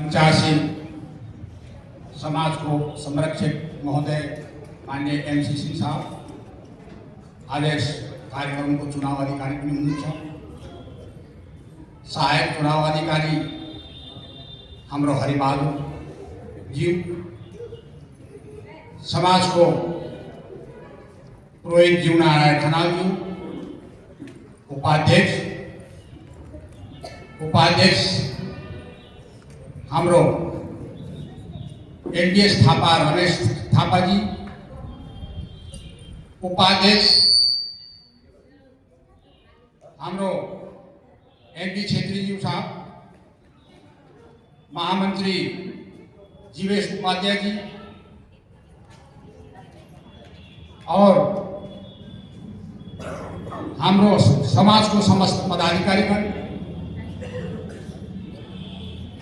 मंचासीन समाज को संरक्षक महोदय माननीय MC सिंह साहब, आदेश कार्यक्रम को चुनाव अधिकारी पनि हुनुहुन्छ, सहायक चुनाव अधिकारी हाम्रो हरिबहादुर ज्यू, समाज को पुरोहित ज्यू नारायण खनाल ज्यू, उपाध्यक्ष हाम्रो NDS थापा रमेश थापा जी, उपाध्यक्ष हाम्रो MP छेत्री जी साहब, महामंत्री जीवेश उपाध्याय जी और हाम्रो समाज को समस्त पदाधिकारीगण,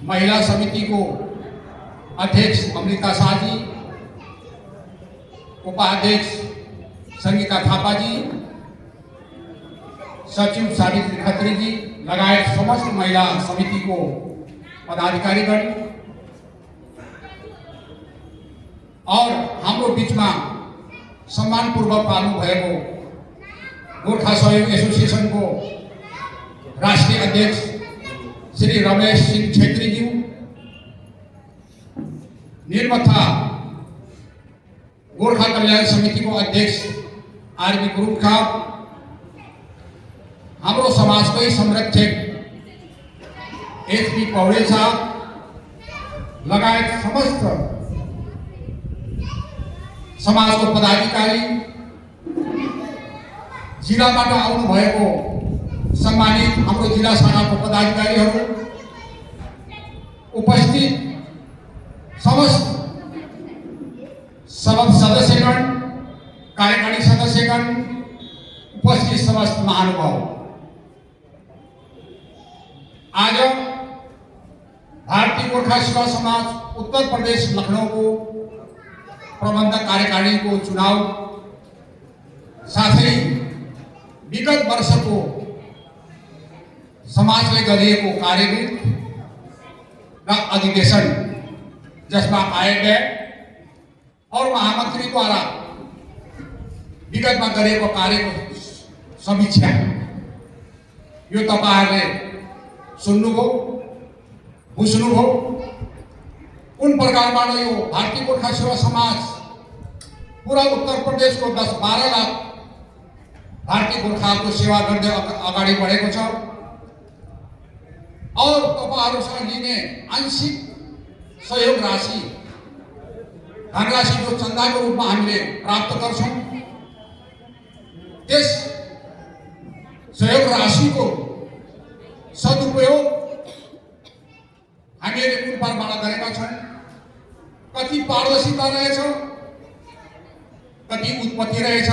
महिला समिति को अध्यक्ष अमृता शाह जी, उपाध्यक्ष संगीता थापा जी, सचिव सावित्री खत्री जी लगायत समस्त महिला समिति को पदाधिकारीगण और हाम्रो बीचमा सम्मानपूर्वक आउनु भएको गोर्खा सहयोग एसोसिएशन को राष्ट्रीय अध्यक्ष श्री रमेश सिंह छेत्री जी, निर्मथा गोर्खा कल्याण समिति को अध्यक्ष RB गुरुङ साहब, हाम्रो समाज को संरक्षक HP पौडेल साहब लगायत समस्त समाज को पदाधिकारी, जिल्लाबाट आउनु भएको सम्मानित हाम्रो जिल्ला शाखाको पदाधिकारीहरू, उपस्थित समस्त सदस्यगण, कार्यकारी सदस्यगण, उपस्थित समस्त महानुभाव, आज भारतीय गोर्खा सेवा समाज उत्तर प्रदेश लखनऊ को प्रबंधक कार्यकारिणी को चुनाव साथै विगत वर्ष को समाजले गरिएको कार्यविध र अधिवेशन जसमा आयोगले और महामंत्री द्वारा विगत में गरेको कार्यको समीक्षा यो तपाईहरुले सुन्नुभयो, बुझ्नुभयो। कुन प्रकारबाट यो भारतीय गोर्खा सेवा समाज पूरा उत्तर प्रदेश को 10-12 लाख भारतीय गोर्खाको सेवा गर्दै अगाडि बढेको छ और तपाईहरुसँग लिने आंशिक सहयोग राशि धनराशि जो चंदा को रूप में हामीले प्राप्त गर्छौं, त्यस सहयोग राशि को सदुपयोग हामीले कुन प्रकारबाट गरेका छौं, कति पारदर्शिता रहेछ, कति उत्पत्ति रहेछ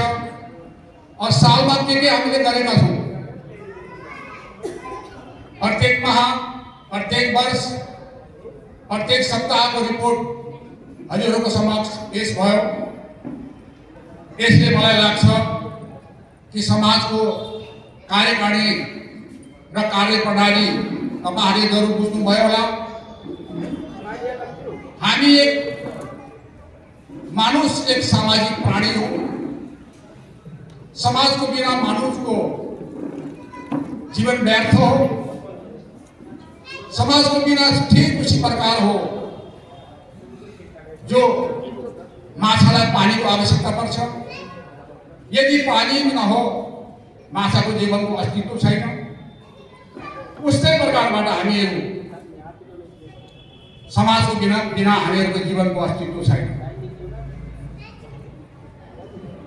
और सालमा के हामीले गरेका छौं। प्रत्येक माह, प्रत्येक वर्ष, प्रत्येक सप्ताह को रिपोर्ट हजुरहरूको समक्ष पेश भयो। यसले मलाई लाग्छ कि समाज को कार्यकारिणी र कार्यप्रणाली तपाईहरुले जरुर बुझ्नुभयो होला। हामी एक मानुष एक सामाजिक प्राणी हो। समाज को बिना मानुष को जीवन व्यर्थ हो। समाज को बिना ठीक उसी प्रकार हो जो माछालाई पानी को आवश्यकता पर्छ। यदि पानी न हो माछा को जीवन को अस्तित्व छैन। उस्तै प्रकारबाट हामीहरु समाज को बिना हामीहरुको जीवन को अस्तित्व छैन।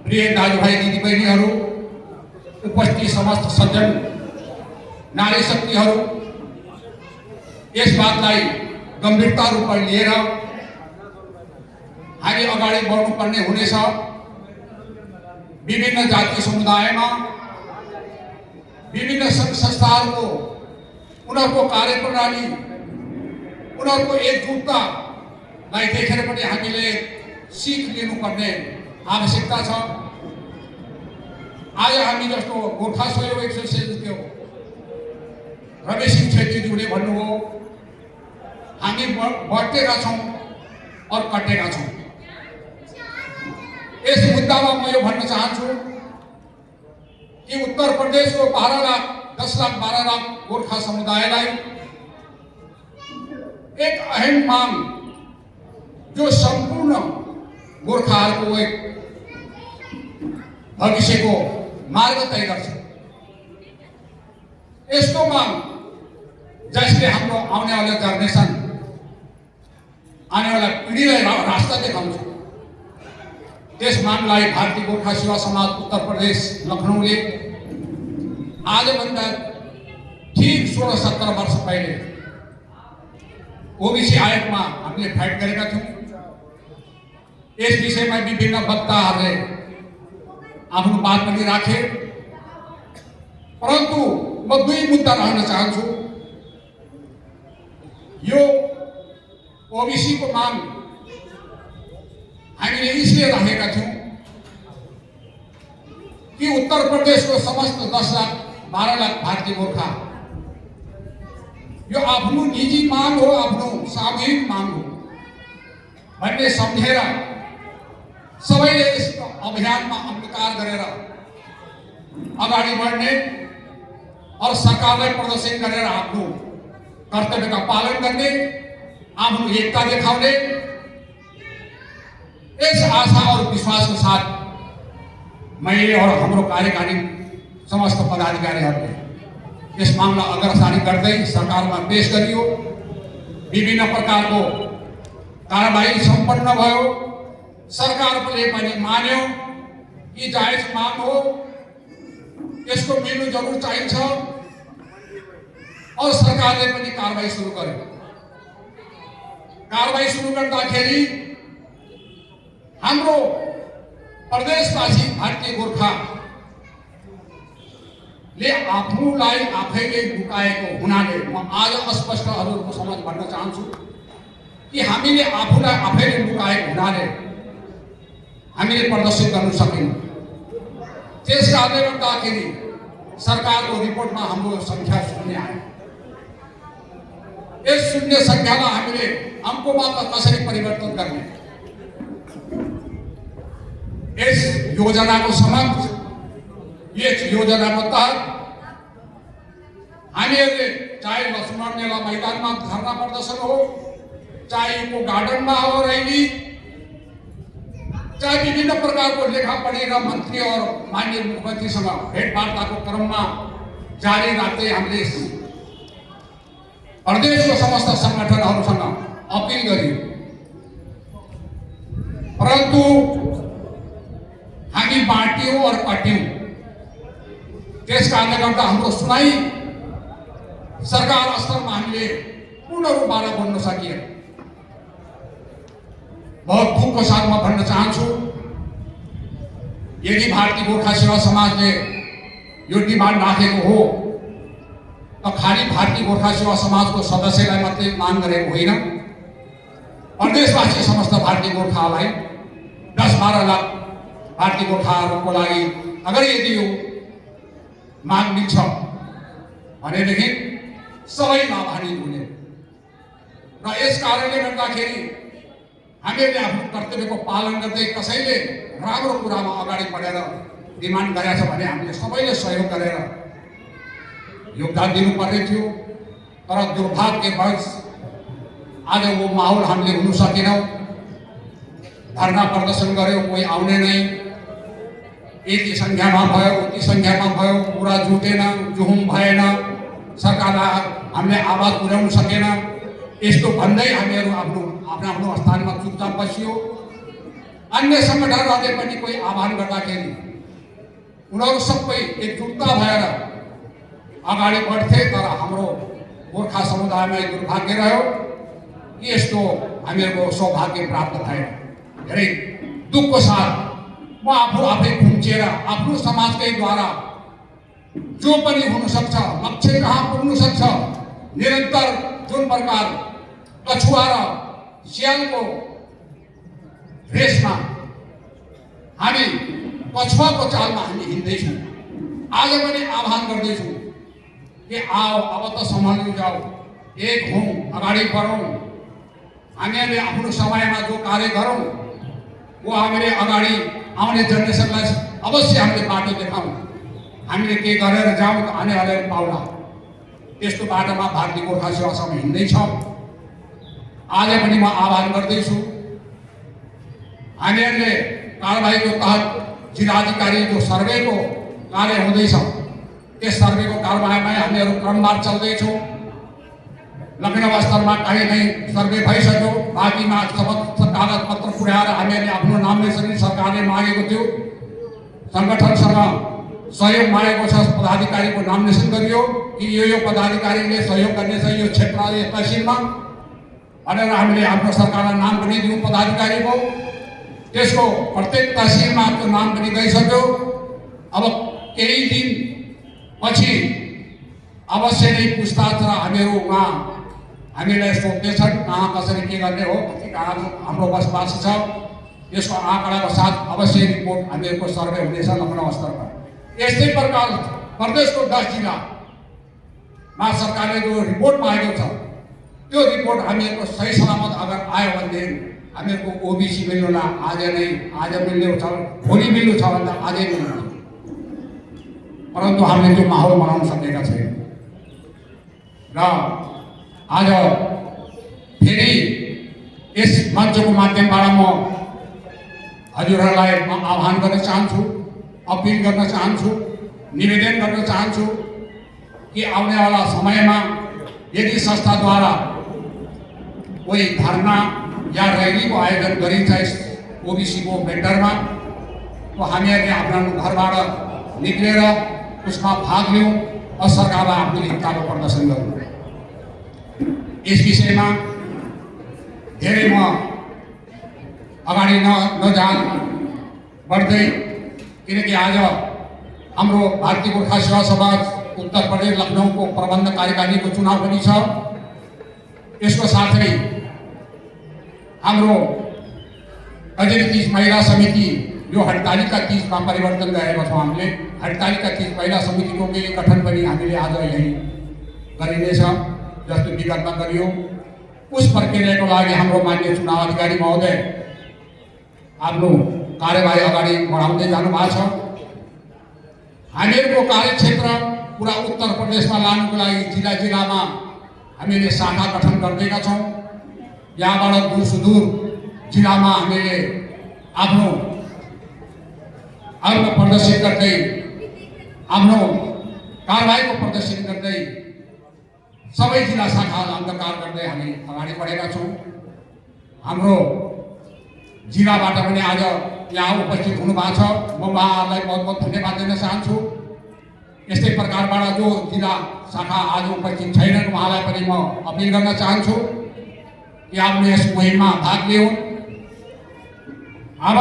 प्रिय दाजुभाइ दिदीबहिनीहरु, उपस्थित समस्त सज्जन नारी शक्तिहरु, यस बातलाई गम्भीरता रूपमा लिएर हामी अगाडि बढ्नुपर्ने हुनेछ। विभिन्न जाति समुदायमा विभिन्न संघ संस्थाहरूको उनीहरूको कार्यप्रणाली, उनीहरूको एकजुटतालाई देखेर पनि हामीले सीख लिनुपर्ने आवश्यकता छ। आज हामी जस्तो गोर्खा सहयोग एसोसिएसनको रमेश सिंह छेत्रीज्यूले भन्नुभयो, हामी बटेका छौँ और कटेका छौँ। यस मुद्दामा म यो भन्न चाहन्छु कि उत्तर प्रदेशको 12 लाख 10 लाख 12 लाख गोर्खा समुदायलाई एक अहम मांग जो संपूर्ण गोर्खाहरूको एक भविष्यको मार्ग तय गर्छ। यस्तो मांग जसले हाम्रो आउने वाला जनरेसन आने वाला पीढ़ीलाई रास्ता देखाउँछ। त्यस मागलाई भारतीय गोर्खा सेवा समाज उत्तर प्रदेश लखनऊले आजभन्दा ठीक 16-17 वर्ष पहिले ओबीसी आयोगमा हामीले फाइट गरेका थियौँ। यस विषयमा विभिन्न वक्ताहरूले आफ्नो बात पनि राखे, परन्तु म दुई मुद्दा राख्न चाहन्छु। यो ओबीसी को मांग हामीले इसलिए राखेका थियौँ कि उत्तर प्रदेश को समस्त 10 लाख 12 लाख भारतीय गोर्खा यो आफ्नो निजी मांग हो, आफ्नो सामूहिक मांग हो भन्ने सम्झेर सबैले यस अभियानमा अंगीकार गरेर अगाडि बढ्ने और सरकारलाई प्रदर्शन गरेर आफ्नो कर्तव्यका पालन गर्ने, आफ्नो एकता देखाउने, इस आशा और विश्वास के साथ मैले और हाम्रो कार्यकारी समस्त पदाधिकारीहरूले यस मामला अग्रसारी गर्दै सरकारमा पेश गरियो। विभिन्न प्रकारको कारबाही सम्पन्न भयो। सरकारले पनि मान्यो कि जायज माग हो, यसको मिल्नु जरुर चाहिन्छ और सरकारले पनि कारबाही सुरु गर्यो। कारबाही सुरु गर्दाखेरि हाम्रो प्रदेशवासी भारतीय गोर्खा ले आफूलाई आफैले लुकाएको हुनाले म आज स्पष्ट हजुरको समझ भन्न चाहन्छु कि हामीले आफूलाई आफैले लुकाएको हुनाले हामीले प्रदर्शित गर्न सकेनौँ। त्यस कारणले गर्दाखेरि सरकारको रिपोर्टमा हाम्रो संख्या 0 आयो। यस 0 संख्यालाई हामीले अंकमा कसरी परिवर्तन गर्ने, इस योजना को समक्ष यस योजनाको तहत हामीहरूले चाहे लक्ष्मण मेला मैदानमा धरना प्रदर्शन हो, चाहे को गार्डन में हो रैली, चाहे विभिन्न प्रकार को लेखा पढ़ी र मंत्री और माननीय मुख्यमंत्रीसँग भेटवार्ता को क्रम में जारी राख्दै हामीले प्रदेश को समस्त संगठनहरूसँग अपील गरियो। परंतु हामी बाँटियौं और कट्यौं। त्यस कारणले गर्दा हाम्रो सुनाई सरकार स्तरमा हामीले पूर्ण रूपमा बोल्न सकिएन। बहुत दुःखको साथ म भन्न चाहन्छु, यदि भारतीय गोर्खा सेवा समाजले यो डिमान्ड राखेको हो त खाली भारतीय गोर्खा सेवा समाजको सदस्यलाई मात्रै माग गरेको होइन, प्रदेशवासी समस्त भारतीय गोर्खालाई 10-12 लाख भारतीय गोर्खाहरूको लागि अगर यदि यो माग मिल्छ भनेदेखि सबै लाभान्वित हुने र यस कारणले गर्दाखेरि हामीहरूले आफ्नो कर्तव्यको पालन गर्दै कसैले राम्रो कुरामा अगाडि बढेर डिमान्ड गरेछ भने हामीले सबैले सहयोग गरेर योगदान दिनुपर्ने थियो। तर दुर्भाग्यवश आज वो माहौल हामीले हुन सकेनौँ। धरना प्रदर्शन गर्यो, कोही आउने नै, यति संख्यामा भयो उति संख्यामा भयो, कुरा जुटेन, जुहुम भएन, सरकारलाई हामीले आवाज पुर्याउन सकेन। यस्तो भन्दै हामीहरू आफ्नो आफ्नो स्थानमा चुपचाप बसियो। अन्य संगठनहरूले पनि कोही आह्वान गर्दाखेरि उनीहरू सबै एकजुटता भएर अगाडि बढ्थे। तर हाम्रो गोर्खा समुदायमा दुर्भाग्य रह्यो कि यस्तो हामीहरूको सौभाग्य प्राप्त भएन। धेरै दुःखको साथ म आफै खुम्चिएर आफ्नो समाजकै द्वारा जो पनि हुन सक्छ, लक्ष्य कहाँ पुग्न सक्छ, निरन्तर जुन प्रकार कछुवा र स्यालको रेसमा हामी कछुवाको चालमा हामी हिँड्दैछौँ। आज पनि आह्वान गर्दैछौँ कि आओ अब त सम्हाल्नु जाऊ, एक हौँ, अगाडि बढौँ, हामीहरूले आफ्नो समयमा जो कार्य गरौँ वो हामीले अगाडि आउने जेनेरेसनलाई अवश्य हामीले बाटो देखाउँ। हामीले के गरेर जाउँ त आने वाले पाउला। त्यस्तो बाटोमा भारतीय गोर्खा सेवा सङ्घ हिँड्दैछ। आज पनि म आह्वान गर्दैछु, हामीहरूले कारबाहीको तहत जिल्लाधिकारी जो सर्वेको कार्य हुँदैछ त्यस सर्वेको कारबाहीमा हामीहरू क्रमवार चल्दैछौँ। लखनऊ स्तरमा कहीँ कहीँ सर्वे भइसक्यो, बाँकीमा समस्त कागज पत्र पुर्याएर हामीहरूले आफ्नो नामिनेसन सरकारले मागेको थियो। सङ्गठनसँग सहयोग मागेको छ, पदाधिकारीको नामिनेसन गरियो कि यो पदाधिकारीले सहयोग गर्नेछ यो क्षेत्र यो तहसिलमा भनेर हामीले हाम्रो सरकारलाई नाम पनि दियौँ पदाधिकारीको। त्यसको प्रत्येक तहसिलमा त्यो नाम पनि गइसक्यो। अब केही दिन पछि अवश्य नै पूछताछ र हामीहरू उहाँ हामीलाई सोध्नेछन् कहाँ कसरी के गर्ने हो, कति कहाँ हाम्रो बसोबासी छ। यसको आँकडाको साथ अवश्य रिपोर्ट हामीहरूको सर्वे हुनेछ लखनऊ स्तरमा। यस्तै प्रकार प्रदेशको 10 जिल्लामा सरकारले जो रिपोर्ट मागेको छ त्यो रिपोर्ट हामीहरूको सही सलामत अगर आयो भनेदेखि हामीहरूको ओबीसी मिल्नुला आज मिल्ने छ, भोलि मिल्नु छ भन्दा आजै मिल्नु। परन्तु हामीले त्यो माहौल बनाउन सकेका छैनौँ र आज फेरि यस मञ्चको माध्यमबाट म हजुरहरूलाई आह्वान गर्न चाहन्छु, अपिल गर्न चाहन्छु, निवेदन गर्न चाहन्छु कि आउनेवाला समयमा यदि संस्थाद्वारा कोही धरना या रैलीको आयोजन गरिन्छ ओबीसीको भेन्डरमा तो हामीहरूले आफ्नो घरबाट निक्लेर उसमा भाग लिउँ र सरकारलाई आफ्नो हितको प्रदर्शन गरौँ। यस विषयमा धेरै म अगाडि नजान बढ्दै, किनकि आज हाम्रो भारतीय गोर्खा सेवा समाज उत्तर प्रदेश लखनऊको प्रबन्ध कार्यकारिणीको चुनाव पनि छ। यसको साथै हाम्रो कजरी 30 महिला समिति यो हडतालिका 30 मा परिवर्तन गरेको छौँ। हामीले हडतालिका 30 महिला समितिको गठन पनि हामीले आज यही गरिनेछ जस्तो विगतमा गरियो। उस प्रक्रियाको लागि हाम्रो मान्य चुनाव अधिकारी महोदय आफ्नो कार्यवाही अगाडि बढाउँदै जानु भएको छ। हामीहरूको कार्यक्षेत्र पुरा उत्तर प्रदेशमा लानुको लागि जिल्ला जिल्लामा हामीले शाखा गठन गर्दैका छौँ। यहाँबाट दूर सुदूर जिल्लामा हामीले आफ्नो प्रदर्शन गर्दै आफ्नो कारबाहीको प्रदर्शन गर्दै सबै जिल्ला शाखा अन्तर्कार गर्दै हामी अगाडि बढेका छौँ। हाम्रो जिल्लाबाट पनि आज यहाँ उपस्थित हुनुभएको छ, म उहाँहरूलाई बहुत बहुत धन्यवाद दिन चाहन्छु। यस्तै प्रकारबाट जो जिल्ला शाखा आज उपस्थित छैनन् उहाँलाई पनि म अपिल गर्न चाहन्छु कि आफ्नो यस मुहिममा भाग लिउन्। अब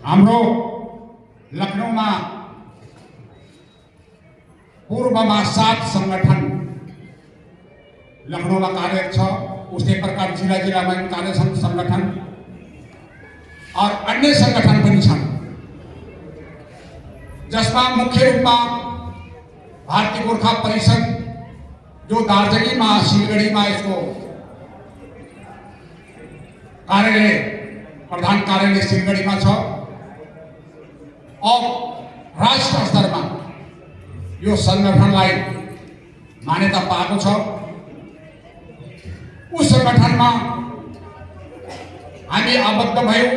हाम्रो लखनऊमा पूर्वमा 7 संगठन लखनऊमा कार्यरत छ। उस्तै प्रकार जिल्ला जिल्लामा कार्य संगठन और अन्य संगठन पनि छन्, जसमा मुख्य रूपमा भारतीय गोर्खा परिषद जो दार्जिलिङमा सिलगढीमा यसको कार्यालय प्रधान कार्यालय सिलगढीमा छ और राष्ट्र स्तरमा यो संगठनलाई मान्यता पाएको छ। उस संगठनमा हामी आबद्ध भयौँ।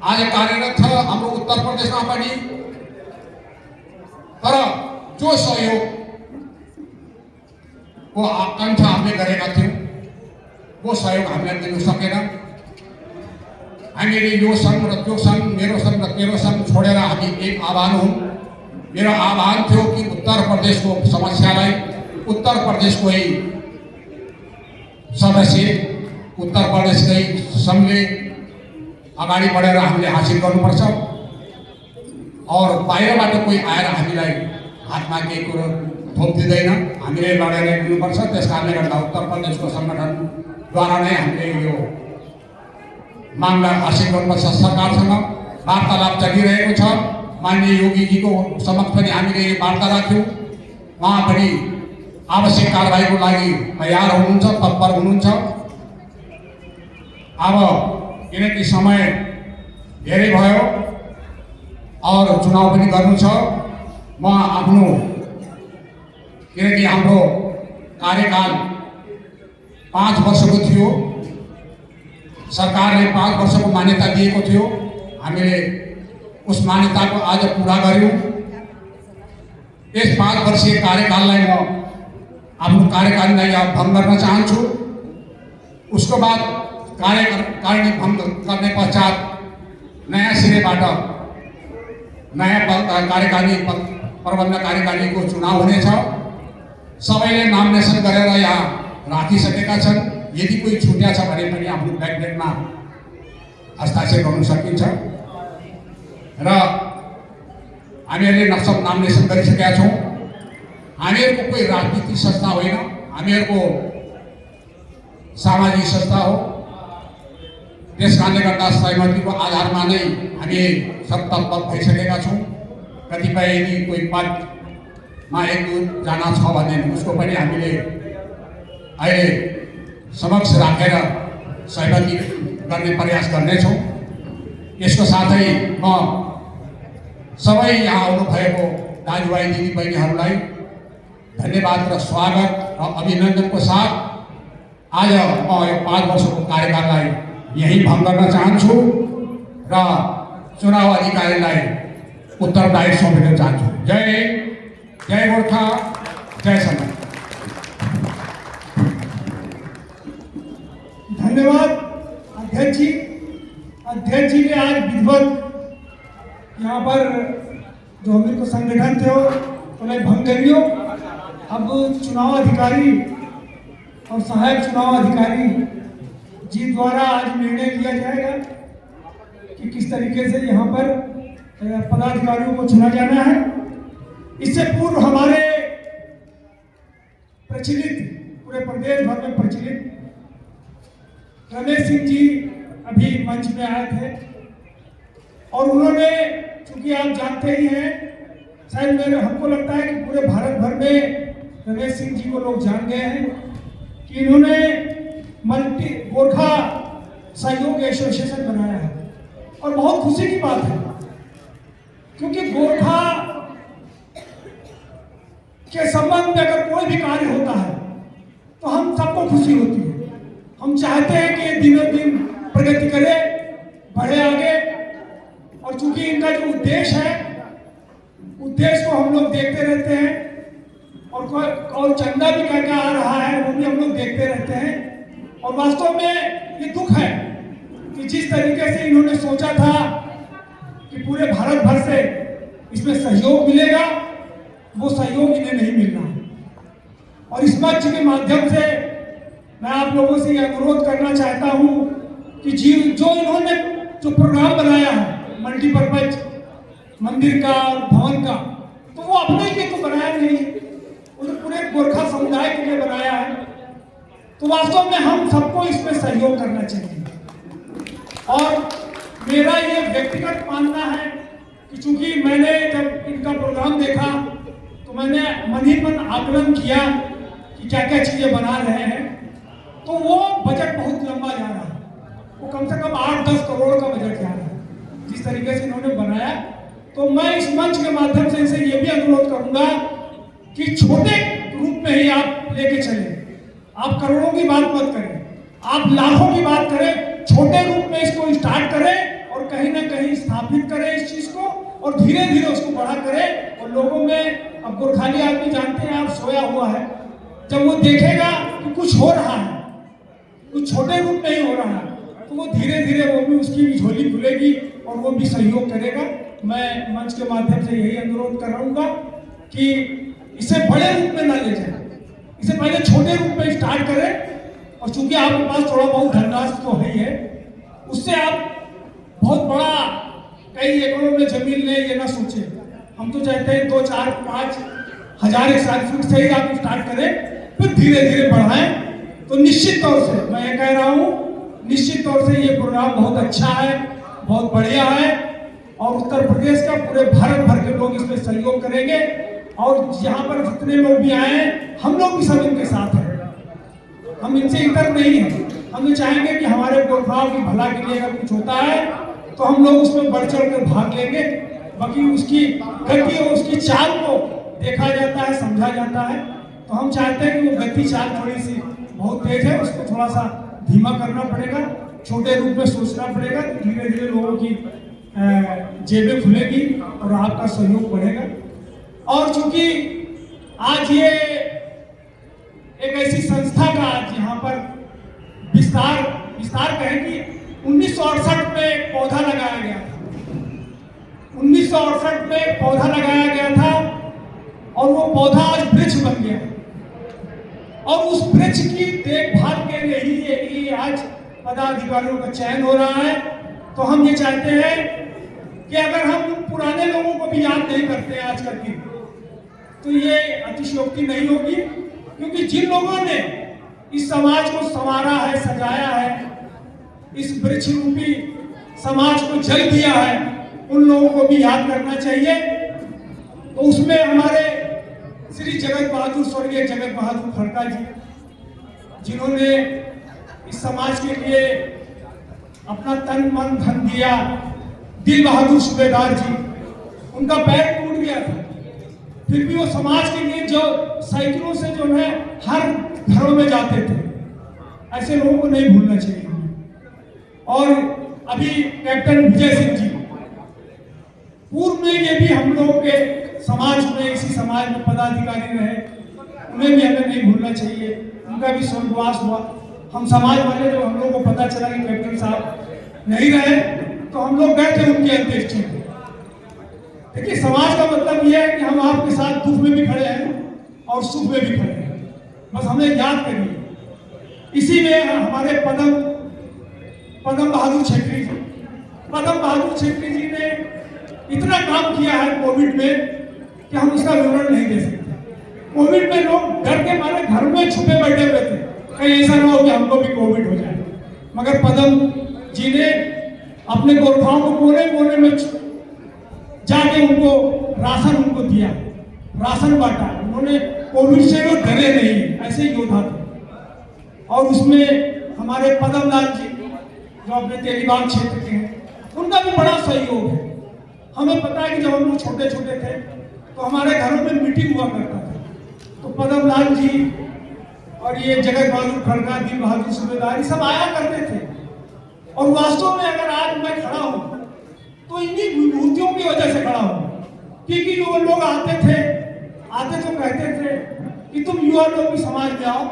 आज कार्यरत छ हाम्रो उत्तर प्रदेशमा पनि, तर जो सहयोगको आकांक्षा हामीले गरेका थियौँ वो सहयोग हामीलाई दिनु सकेन। हामीले यो सङ्घ र त्यो सङ्घ, मेरो सङ्घ र तेरो सङ्घ छोडेर हामी एक आह्वान हौँ। मेरो आह्वान थियो कि उत्तर प्रदेशको समस्यालाई उत्तर प्रदेशकै सदस्य उत्तर प्रदेशकै सङ्घले अगाडि बढेर हामीले हासिल गर्नुपर्छ और बाहिरबाट कोही आएर हामीलाई हातमा केही कुरो थोप दिँदैन, हामीले लडेर हिँड्नुपर्छ। त्यस कारणले गर्दा उत्तर प्रदेशको सङ्गठनद्वारा नै हामीले यो मागलाई हासिल गर्नुपर्छ। सरकारसँग वार्तालाप चलिरहेको छ। माननीय योगीजीको समक्ष पनि हामीले यो वार्ता राख्यौँ। उहाँ पनि आवश्यक कारबाहीको लागि तयार हुनुहुन्छ, तत्पर हुनुहुन्छ। अब किनकि समय धेरै भयो और चुनाव पनि गर्नु छ, म आफ्नो किनकि हाम्रो कार्यकाल 5 वर्षको थियो, सरकारले 5 वर्षको मान्यता दिएको थियो। हामीले उस मान्यताको आज पुरा गर्यौँ। यस 5 वर्षीय कार्यकाललाई म आफ्नो कार्यकारिणीलाई भङ्ग गर्न चाहन्छु। उसको बाद कार्यकारिणी भङ्ग गर्ने पश्चात नयाँ सिरेबाट नयाँ कार्यकारिणी प्रबन्ध कार्यकारिणीको चुनाव हुनेछ। सबैले नामिनेसन गरेर यहाँ राखिसकेका छन्। यदि कोही छुट्या छ भने पनि आफ्नो ब्याकडेटमा हस्ताक्षर गर्नु सकिन्छ र हामीहरूले नक्सल नामिनेसन गरिसकेका छौँ। हामीहरूको कोही राजनीतिक संस्था होइन, हामीहरूको सामाजिक संस्था हो। त्यस कारणले गर्दा सहमतिको आधारमा नै हामी सब तत्पर भइसकेका छौँ। कतिपय यदि कोही पदमा 1-2 जना छ भने उसको पनि हामीले अहिले समक्ष राखेर सहमति गर्ने प्रयास गर्नेछौँ। यसको साथै म सबै यहाँ आउनुभएको दाजुभाइ दिदीबहिनीहरूलाई धन्यवाद र स्वागत र अभिनन्दनको साथ आज म यो 5 वर्षको कार्यकाललाई यही भङ्ग गर्न चाहन्छु र चुनाव अधिकारीलाई उत्तरदायी सौंपन चाहन्छु। जय गोर्खा, जय संगठन। धन्यवाद अध्यक्ष जी। अध्यक्ष जी ने आज विधिवत यहाँ पर जो हमारे को संगठन थे तो मैं भंग करियो। अब चुनाव अधिकारी और सहायक चुनाव अधिकारी जी द्वारा आज निर्णय लिया जाएगा कि किस तरीके से यहाँ पर पदाधिकारियों को चुना जाना है। इससे पूर्व हमारे प्रचलित पूरे प्रदेश भर में प्रचलित रमेश सिंह जी अभी मंच में आए थे और उन्होंने, चूंकि आप जानते ही हैं, शायद हमको लगता है कि पूरे भारत भर में रमेश सिंह जी को लोग जान गए हैं कि इन्होंने मल्टी गोरखा सहयोग एसोसिएशन बनाया है। और बहुत खुशी की बात है क्योंकि गोरखा के संबंध में अगर कोई भी कार्य होता है तो हम सबको खुशी होती है। हम चाहते हैं कि दिनों दिन प्रगति करे, बढ़े आगे। और चूंकि इनका जो उद्देश्य है, उद्देश्य को हम लोग देखते रहते हैं और चंदा भी क्या क्या आ रहा है वो भी हम लोग देखते रहते हैं। और वास्तव में ये दुख है कि जिस तरीके से इन्होंने सोचा था कि पूरे भारत भर से इसमें सहयोग मिलेगा, वो सहयोग इन्हें नहीं मिलना। और इस मंच के माध्यम से मैं आप लोगों से यह अनुरोध करना चाहता हूं कि जो इन्होंने जो प्रोग्राम बनाया है मल्टीपर्पज मंदिर का और भवन का, तो वो अपने लिए तो बनाया नहीं, वो तो पूरे गोरखा समुदाय के लिए बनाया है। तो वास्तव में हम सबको इसमें सहयोग करना चाहिए। और मेरा ये व्यक्तिगत मानना है कि चूंकि मैंने जब इनका प्रोग्राम देखा तो मैंने मन ही मन आकलन किया कि क्या क्या चीजें बना रहे हैं। तो वो बजट बहुत लंबा जा रहा है, वो कम से कम 8-10 करोड़ का बजट जा रहा है जिस तरीके से इन्होंने बनाया। तो मैं इस मंच के माध्यम से इनसे ये भी अनुरोध करूंगा कि छोटे रूप में ही आप लेके चलें। आप करोड़ों की बात मत करें, आप लाखों की बात करें। छोटे रूप में इसको स्टार्ट करें और कहीं ना कहीं स्थापित करें इस चीज को और धीरे धीरे उसको बड़ा करें। और लोगों में, अब गोरखाली आदमी जानते हैं, आप सोया हुआ है, जब वो देखेगा कि कुछ हो रहा है, कुछ छोटे रूप में ही हो रहा है, तो वो धीरे धीरे वो भी उसकी भी झोली खुलेगी और वो भी सहयोग करेगा। मैं मंच के माध्यम से यही अनुरोध कर रहूंगा कि इसे बड़े रूप में ना ले जाए, इसे पहले छोटे रूप में स्टार्ट करें। और चूंकि आपके पास थोड़ा बहुत धनराशि तो है, उससे आप बहुत बड़ा कई एकड़ों में जमीन ले ये ना सोचे। हम तो चाहते हैं 2, 4, 5 1001 स्क्वायर फीट से ही आप स्टार्ट करें, फिर धीरे धीरे बढ़ाएं। तो निश्चित तौर से मैं ये कह रहा हूँ, निश्चित तौर से ये प्रोग्राम बहुत अच्छा है, बहुत बढ़िया है, और उत्तर प्रदेश का पूरे भारत भर के लोग इसमें सहयोग करेंगे। और यहाँ पर जितने लोग भी आए हैं, हम लोग भी सब इनके साथ हैं, हम इनसे इतर नहीं हैं। हम ये चाहेंगे कि हमारे गोरखाओं की भला के लिए अगर कुछ होता है तो हम लोग उसमें बढ़ चढ़ कर भाग लेंगे। बाकी उसकी गति और उसकी चाल को देखा जाता है, समझा जाता है। तो हम चाहते हैं कि वो गति चाल थोड़ी सी बहुत तेज है, उसको थोड़ा सा धीमा करना पड़ेगा, छोटे रूप में सोचना पड़ेगा। तो धीरे धीरे लोगों की जेबें खुलेगी और आपका सहयोग बढ़ेगा। और चूंकि आज ये एक ऐसी संस्था का आज यहाँ पर विस्तार कहें कि 1968 में एक पौधा लगाया गया था। 1968 में एक पौधा लगाया गया था और वो पौधा आज वृक्ष बन गया। और उस वृक्ष की देखभाल के लिए ही आज पदाधिकारियों का चयन हो रहा है। तो हम ये चाहते हैं कि अगर हम पुराने लोगों को भी याद नहीं करते आज का दिन, तो ये अतिशयोक्ति नहीं होगी। क्योंकि जिन लोगों ने इस समाज को संवारा है, सजाया है, इस वृक्ष रूपी समाज को जल दिया है, उन लोगों को भी याद करना चाहिए। तो उसमें हमारे श्री जगत बहादुर, स्वर्गीय जगत बहादुर खड़का जी, जिन्होंने इस समाज के लिए अपना तन मन धन दिया, दिल बहादुर सूबेदार जी, उनका पैर टूट गया था, फिर भी वो समाज के लिए जो साइकिलों से जो है हर घरों में जाते थे। ऐसे लोगों को नहीं भूलना चाहिए। और अभी कैप्टन विजय सिंह जी, पूर्व में ये भी हम लोगों के समाज में, इसी समाज में पदाधिकारी रहे, उन्हें भी हमें नहीं भूलना चाहिए। उनका भी स्वर्गवास हुआ। हम समाज वाले जब हम लोग को पता चला कि कैप्टन साहब नहीं रहे, तो हम लोग गए थे उनकी अंत्येष्टि में। देखिए, समाज का मतलब यह है कि हम आपके साथ दुख में भी खड़े हैं और सुख में भी खड़े हैं, बस हमें याद करिए। इसी में हमारे पदम बहादुर छेत्री जी, पदम बहादुर छेत्री जी ने इतना काम किया है कोविड में कि हम उसका विवरण नहीं दे सकते। कोविड में लोग डर के मारे घर में छुपे बैठे हुए थे, कहीं ऐसा ना हो कि हमको भी कोविड हो जाए। मगर पदम जी ने अपने गोरखाओं को कोने कोने में जाके उनको राशन उनको दिया, राशन बांटा। उन्होंने कोविड से वो डरे नहीं, ऐसे योद्धा थे। और उसमें हमारे पदम लाल जी, जो अपने तेलीबाग क्षेत्र के हैं, उनका भी बड़ा सहयोग है। हमें पता है कि जब हम लोग छोटे छोटे थे तो हमारे घरों में मीटिंग हुआ करता था, तो पदम लाल जी और ये जगत बहादुर खड़का, दिल बहादुर सूबेदार, सब आया करते थे। और वास्तव में अगर आज मैं खड़ा हूं तो इन्हीं विभूतियों की वजह से खड़ा हूं। क्योंकि वो लोग आते तो कहते थे कि तुम युवा लोग भी समाज में आओ,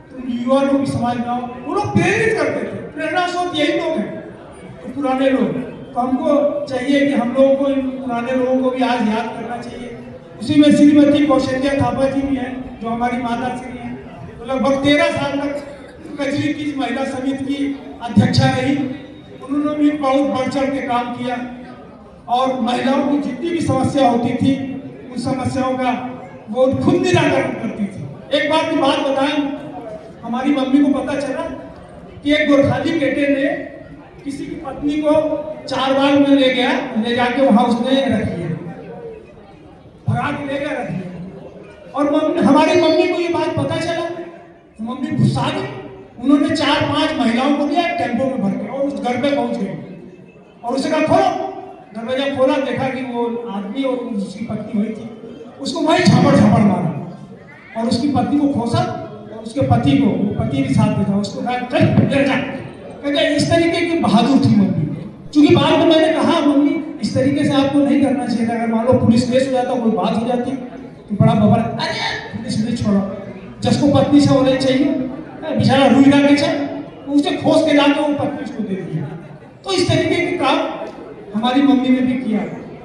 तुम युवा लोग भी समाज में आओ। वो लोग प्रेरित करते थे, प्रेरणा स्रोत यही लोग हैं, तो पुराने लोग। तो हमको चाहिए कि हम लोगों को इन पुराने लोगों को भी आज याद करना चाहिए। उसी में श्रीमती कौशल्या थापा जी भी हैं, जो हमारी माता श्री हैं। तो लगभग 13 साल तक कचरी की महिला समिति की अध्यक्षा रही। उन्होंने भी बहुत बढ़ चढ़ के काम किया और महिलाओं की जितनी भी समस्या होती थी, उन समस्याओं का वो खुद निराकरण करती थी। एक बार की बात बताएं, हमारी मम्मी को पता चला कि एक गोरखाली बेटे ने किसी की पत्नी को 4 बाग में ले जाके वहां उसने रख लिया, भगा के ले गया, रख लिया। और हमारी मम्मी को ये बात पता चला, तो मम्मी गुस्सा गई। उन्होंने 4-5 महिलाओं को लिया टेम्पो में भर के और उस घर पे पहुंच गए और उसे कहा खोलो। दरवाजा खोला, देखा कि वो आदमी और उसकी पत्नी हुई थी। उसको वही झापड़ मारा और उसकी पत्नी को खोसा और उसके पति को, वो पति भी साथ में था, उसको कहा चल ले जा। कहते इस तरीके की बहादुर थी मम्मी। क्योंकि बाद में मैंने कहा मम्मी इस तरीके से आपको नहीं करना चाहिए था, अगर मान लो पुलिस केस हो जाता, कोई बात हो जाती तो बड़ा बबरा, अरे पुलिस नहीं छोड़ो, जिसको पत्नी से होना चाहिए बेचारा रुई ना के चल, उसे खोस के लाके वो पत्नी उसको दे दिया। तो इस तरीके के काम हमारी मम्मी ने भी किया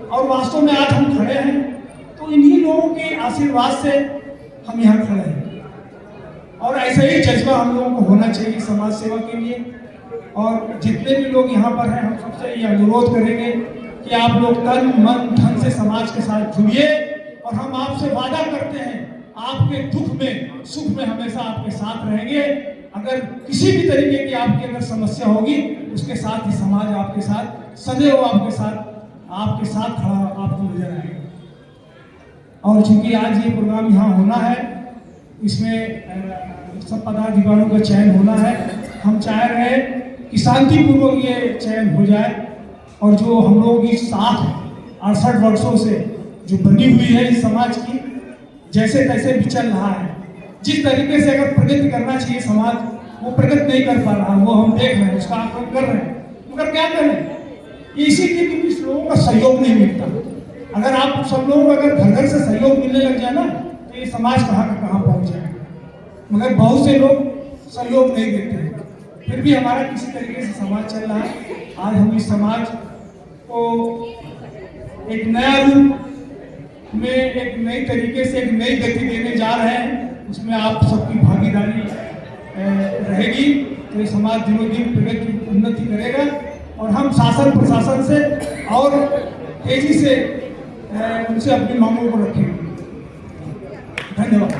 और वास्तव में आज हम खड़े हैं तो इन्हीं लोगों के आशीर्वाद से हम यहाँ खड़े हैं। और ऐसा ही जज्बा हम लोगों को होना चाहिए समाज सेवा के लिए। और जितने भी लोग यहाँ पर हैं, हम सबसे ये अनुरोध करेंगे कि आप लोग तन मन धन से समाज के साथ जुड़िए और हम आपसे वादा करते हैं आपके दुख में सुख में हमेशा आपके साथ रहेंगे। अगर किसी भी तरीके की आपकी अगर समस्या होगी उसके साथ ही समाज आपके साथ सदैव आपके साथ खड़ा आपको नजर आएगा। और चूंकि आज ये प्रोग्राम यहाँ होना है, इसमें सब पदाधिकारियों का चयन होना है, हम चाह रहे हैं कि शांतिपूर्वक ये चयन हो जाए और जो हम लोगों की 68 वर्षों से जो बनी हुई है इस समाज की, जैसे तैसे भी चल रहा है, जिस तरीके से अगर प्रगति करना चाहिए समाज वो प्रगति नहीं कर पा रहा, वो हम देख रहे हैं, उसका आकलन कर रहे हैं, मगर क्या करें, इसीलिए कि इस लोगों का सहयोग नहीं मिलता। अगर आप सब लोग अगर घर घर से सहयोग मिलने लग जाए ना तो ये समाज कहाँ का कहाँ पहुँच जाएगा, मगर बहुत से लोग सहयोग नहीं देते हैं, फिर भी हमारा किसी तरीके से समाज चल रहा है। आज हम इस समाज को एक नया रूप में एक नई तरीके से एक नई गति देने जा रहे हैं, उसमें आप सबकी भागीदारी रहेगी तो ये समाज दिनों दिन प्रगति उन्नति करेगा और हम शासन प्रशासन से और तेजी से उनसे अपनी मांगों को रखेंगे। धन्यवाद।